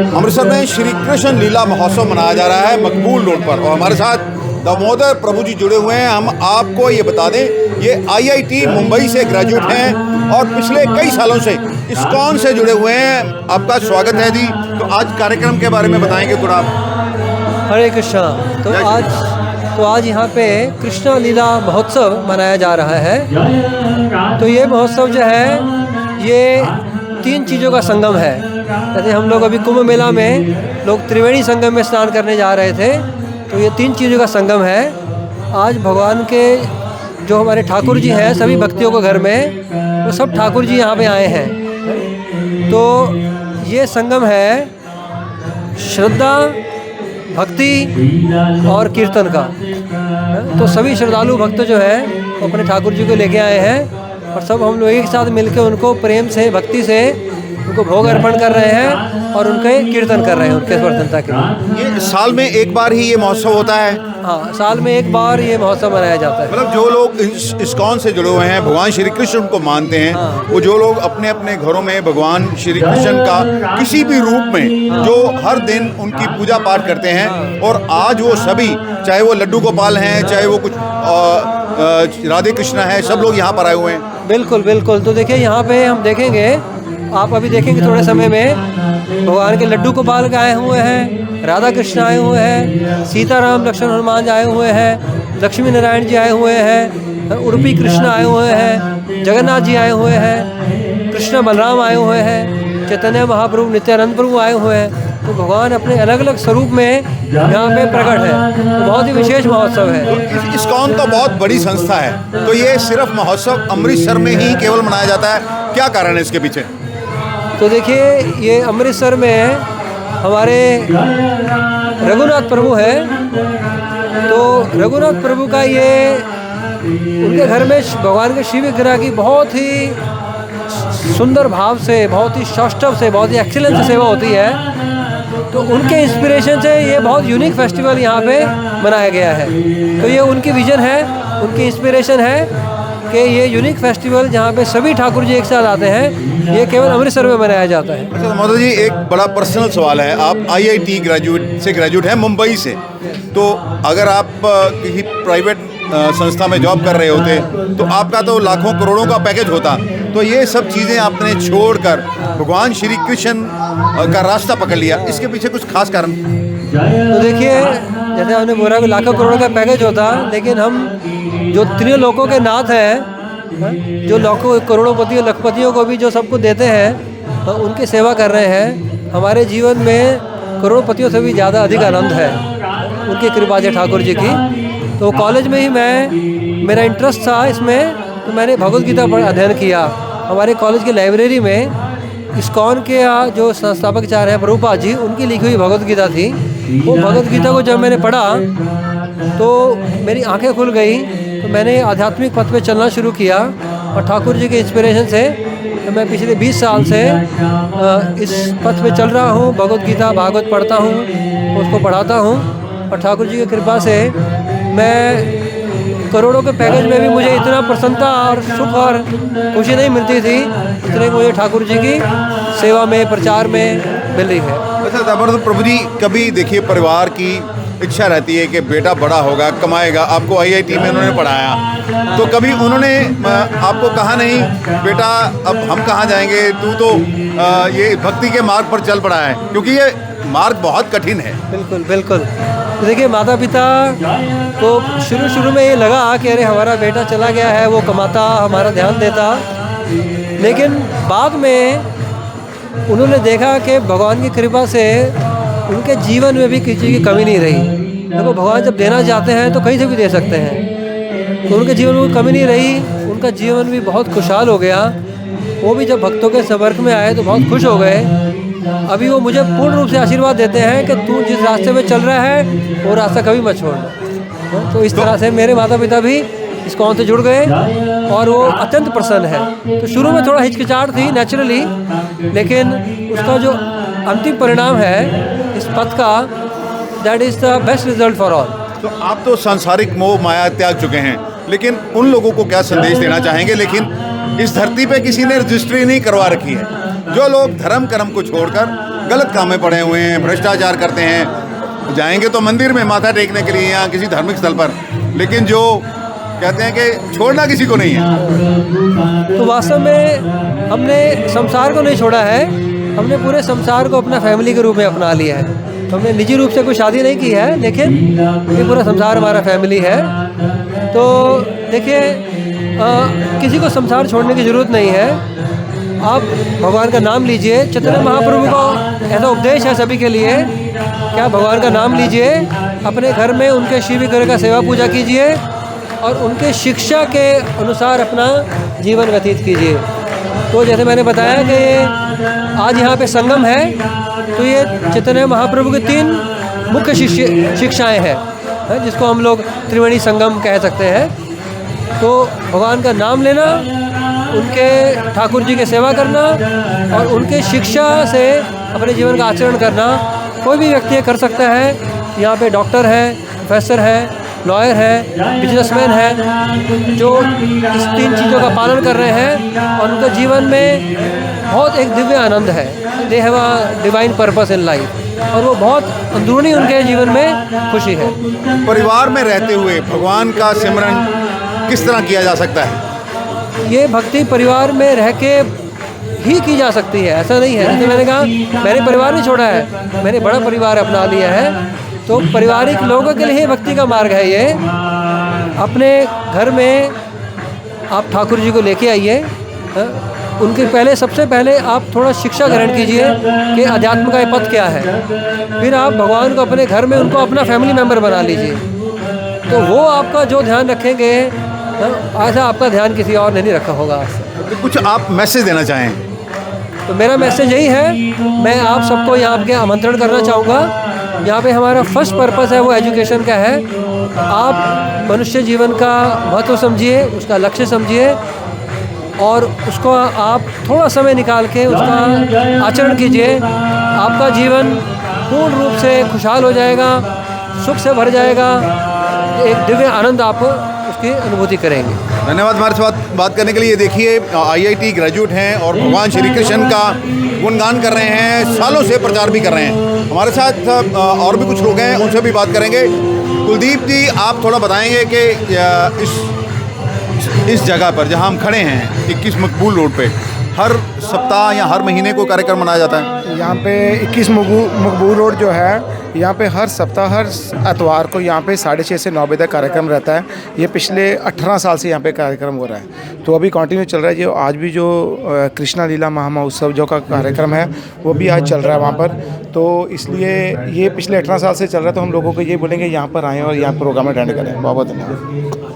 अमृतसर में श्री कृष्ण लीला महोत्सव मनाया जा रहा है मकबूल रोड पर, और हमारे साथ दामोदर प्रभु जी जुड़े हुए हैं। हम आपको ये बता दें, ये IIT मुंबई से ग्रेजुएट हैं और पिछले कई सालों से इस्कॉन से जुड़े हुए हैं। आपका स्वागत है जी। तो आज कार्यक्रम के बारे में बताएंगे थोड़ा आप। हरे कृष्णा। तो आज यहाँ पे कृष्ण लीला महोत्सव मनाया जा रहा है। तो ये महोत्सव जो है ये 3 चीज़ों का संगम है। जैसे हम लोग अभी कुंभ मेला में लोग त्रिवेणी संगम में स्नान करने जा रहे थे, तो ये 3 चीज़ों का संगम है। आज भगवान के जो हमारे ठाकुर जी हैं सभी भक्तियों के घर में, वो सब ठाकुर जी यहाँ पे आए हैं। तो ये संगम है श्रद्धा, भक्ति और कीर्तन का। तो सभी श्रद्धालु भक्त जो है वो अपने ठाकुर जी को लेके आए हैं और सब हम लोग एक साथ मिलकर उनको प्रेम से, भक्ति से उनको भोग अर्पण कर रहे हैं और उनके कीर्तन कर रहे हैं, उनके प्रसन्नता के लिए। ये साल में एक बार ही ये महोत्सव होता है? हाँ, साल में एक बार ये महोत्सव मनाया जाता है। मतलब जो लोग इस्कॉन से जुड़े हुए हैं, भगवान श्री कृष्ण को मानते हैं, हाँ। वो जो लोग अपने अपने घरों में भगवान श्री कृष्ण का किसी भी रूप में जो हर दिन उनकी पूजा पाठ करते हैं, और आज वो सभी, चाहे वो लड्डू गोपाल हैं, चाहे वो कुछ राधे कृष्ण है, सब लोग यहाँ पर आए हुए हैं। बिल्कुल बिल्कुल। तो देखिए यहाँ पे हम देखेंगे, आप अभी देखेंगे थोड़े समय में भगवान के लड्डू गोपाल आए हुए हैं, राधा कृष्ण आए हुए हैं, सीताराम लक्ष्मण हनुमान आए हुए हैं, लक्ष्मी नारायण जी आए हुए हैं, उडुपी कृष्ण आए हुए हैं, जगन्नाथ जी आए हुए हैं, कृष्ण बलराम आए हुए हैं, चैतन्य महाप्रभु, नित्यानंद प्रभु आए हुए हैं। तो भगवान अपने अलग अलग स्वरूप में यहाँ पे प्रकट है। तो बहुत ही विशेष महोत्सव है। इस्कॉन तो बहुत बड़ी संस्था है, तो ये सिर्फ महोत्सव अमृतसर में ही केवल मनाया जाता है, क्या कारण है इसके पीछे? तो देखिए, ये अमृतसर में हमारे रघुनाथ प्रभु हैं। तो रघुनाथ प्रभु का ये, उनके घर में भगवान के शिव विग्रह की बहुत ही सुंदर भाव से, बहुत ही सौष्ठव से, बहुत ही एक्सीलेंस से सेवा होती है। तो उनके इंस्पिरेशन से ये बहुत यूनिक फेस्टिवल यहाँ पे मनाया गया है। तो ये उनकी विजन है, उनकी इंस्पिरेशन है कि ये यूनिक फेस्टिवल जहाँ पे सभी ठाकुर जी एक साथ आते हैं, ये केवल अमृतसर में मनाया जाता है। अच्छा दामोदर जी, एक बड़ा पर्सनल सवाल है। आप IIT ग्रेजुएट हैं मुंबई से, तो अगर आप किसी प्राइवेट संस्था में जॉब कर रहे होते तो आपका तो लाखों करोड़ों का पैकेज होता, तो ये सब चीज़ें आपने छोड़कर भगवान श्री कृष्ण का रास्ता पकड़ लिया, इसके पीछे कुछ खास कारण? तो देखिए, जैसे आपने बोला कि लाखों करोड़ों का पैकेज होता, लेकिन हम जो 3 लोकों के नाथ हैं, जो लाखों करोड़ोंपतियों लखपतियों को भी जो सबको देते हैं, तो उनकी सेवा कर रहे हैं। हमारे जीवन में करोड़पतियों से भी ज़्यादा अधिक आनंद है उनकी कृपा से, ठाकुर जी की। तो कॉलेज में ही मेरा इंटरेस्ट था इसमें, तो मैंने भगवद गीता पर अध्ययन किया। हमारे कॉलेज की लाइब्रेरी में इस्कॉन के जो संस्थापक चार हैं प्रभुपाद जी, उनकी लिखी हुई भगवद गीता थी। वो भगवद गीता को जब मैंने पढ़ा तो मेरी आंखें खुल गई। तो मैंने आध्यात्मिक पथ पे चलना शुरू किया, और ठाकुर जी के इंस्पिरेशन से तो मैं पिछले 20 साल से इस पथ पे चल रहा हूँ। भगवद गीता भागवत पढ़ता हूँ, उसको पढ़ाता हूँ, और ठाकुर जी की कृपा से मैं करोड़ों के पैकेज में भी मुझे इतना प्रसन्नता और सुख और खुशी नहीं मिलती थी जितने मुझे ठाकुर जी की सेवा में, प्रचार में मिल रही है। अच्छा दामोदर प्रभु जी, कभी देखिए परिवार की इच्छा रहती है कि बेटा बड़ा होगा, कमाएगा, आपको IIT में उन्होंने पढ़ाया, तो कभी उन्होंने आपको कहा नहीं बेटा अब हम कहाँ जाएंगे, तू तो ये भक्ति के मार्ग पर चल पड़ा है, क्योंकि ये मार्ग बहुत कठिन है? बिल्कुल बिल्कुल। तो देखिए, माता पिता को शुरू में ये लगा कि अरे हमारा बेटा चला गया है, वो कमाता, हमारा ध्यान देता, लेकिन बाद में उन्होंने देखा कि भगवान की कृपा से उनके जीवन में भी किसी चीज़ की कमी नहीं रही। देखो, भगवान जब देना चाहते हैं तो कहीं से भी दे सकते हैं, तो उनके जीवन में कोई कमी नहीं रही, उनका जीवन भी बहुत खुशहाल हो गया। वो भी जब भक्तों के संपर्क में आए तो बहुत खुश हो गए। अभी वो मुझे पूर्ण रूप से आशीर्वाद देते हैं कि तू जिस रास्ते में चल रहा है वो रास्ता कभी मत छोड़ना। तो इस तरह से मेरे माता पिता भी इस्कॉन से जुड़ गए और वो अत्यंत प्रसन्न है। तो शुरू में थोड़ा हिचकिचाहट थी नेचुरली, लेकिन उसका जो अंतिम परिणाम है इस पथ का, that is the best result for all. तो आप तो सांसारिक मोह माया त्याग चुके हैं, लेकिन उन लोगों को क्या संदेश देना चाहेंगे? लेकिन इस धरती पे किसी ने रजिस्ट्री नहीं करवा रखी है। जो लोग धर्म कर्म को छोड़कर गलत काम में पड़े हुए हैं, भ्रष्टाचार करते हैं। जाएंगे तो मंदिर में माथा टेकने के लिए या किसी धार्मिक स्थल पर, लेकिन जो कहते हैं कि छोड़ना किसी को नहीं है। तो वास्तव में हमने संसार को नहीं छोड़ा है, हमने पूरे संसार को अपना फैमिली के रूप में अपना लिया है। तो हमने निजी रूप से कोई शादी नहीं की है, लेकिन ये पूरा संसार हमारा फैमिली है। तो देखिए, किसी को संसार छोड़ने की ज़रूरत नहीं है। आप भगवान का नाम लीजिए। चैतन्य महाप्रभु का ऐसा उपदेश है सभी के लिए कि आप भगवान का नाम लीजिए, अपने घर में उनके शिव विग्रह का सेवा पूजा कीजिए और उनके शिक्षा के अनुसार अपना जीवन व्यतीत कीजिए। तो जैसे मैंने बताया कि आज यहाँ पे संगम है, तो ये चैतन्य महाप्रभु के 3 मुख्य शिक्षाएं हैं, जिसको हम लोग त्रिवेणी संगम कह सकते हैं। तो भगवान का नाम लेना, उनके ठाकुर जी की सेवा करना और उनके शिक्षा से अपने जीवन का आचरण करना कोई भी व्यक्ति कर सकता है। यहाँ पे डॉक्टर है, प्रोफेसर है, लॉयर है, बिजनेसमैन है, जो इस 3 चीज़ों का पालन कर रहे हैं और उनके जीवन में बहुत एक दिव्य आनंद है। They have a divine purpose in life, और वो बहुत अंदरूनी उनके जीवन में खुशी है। परिवार में रहते हुए भगवान का सिमरन किस तरह किया जा सकता है? ये भक्ति परिवार में रह के ही की जा सकती है, ऐसा नहीं है। जैसे मैंने कहा, मैंने परिवार नहीं छोड़ा है, मैंने बड़ा परिवार अपना लिया है। तो पारिवारिक लोगों के लिए ही भक्ति का मार्ग है ये। अपने घर में आप ठाकुर जी को लेके आइए, उनके पहले सबसे पहले आप थोड़ा शिक्षा ग्रहण कीजिए कि अध्यात्म का ये पथ क्या है। फिर आप भगवान को अपने घर में उनको अपना फैमिली मेम्बर बना लीजिए। तो वो आपका जो ध्यान रखेंगे, ऐसा आपका ध्यान किसी और ने नहीं रखा होगा आज से। तो कुछ आप मैसेज देना चाहें? तो मेरा मैसेज यही है, मैं आप सबको यहाँ के आमंत्रण करना चाहूँगा। यहाँ पे हमारा फर्स्ट पर्पस है वो एजुकेशन का है। आप मनुष्य जीवन का महत्व समझिए, उसका लक्ष्य समझिए और उसको आप थोड़ा समय निकाल के उसका आचरण कीजिए। आपका जीवन पूर्ण रूप से खुशहाल हो जाएगा, सुख से भर जाएगा, एक दिव्य आनंद आप उसकी अनुभूति करेंगे। धन्यवाद हमारे साथ बात करने के लिए। देखिए, IIT ग्रेजुएट हैं और भगवान श्री कृष्ण का गुणगान कर रहे हैं, सालों से प्रचार भी कर रहे हैं। हमारे साथ और भी कुछ लोग हैं, उनसे भी बात करेंगे। कुलदीप जी, आप थोड़ा बताएंगे कि इस जगह पर जहां हम खड़े हैं 21 मकबूल रोड पे हर सप्ताह या हर महीने को कार्यक्रम मनाया जाता है? यहाँ पे 21 मकबूल रोड जो है, यहाँ पे हर सप्ताह हर एतवार को यहाँ पे 6:30 से 9 बजे तक कार्यक्रम रहता है। ये पिछले 18 साल से यहाँ पे कार्यक्रम हो रहा है, तो अभी कंटिन्यू चल रहा है। जो आज भी जो कृष्णा लीला महामहोत्सव जो का कार्यक्रम है वो भी आज चल रहा है वहाँ पर। तो इसलिए ये पिछले 18 साल से चल रहा है। तो हम लोगों को ये बोलेंगे यहाँ पर आएँ और यहाँ प्रोग्राम अटेंड करें। बहुत बहुत धन्यवाद।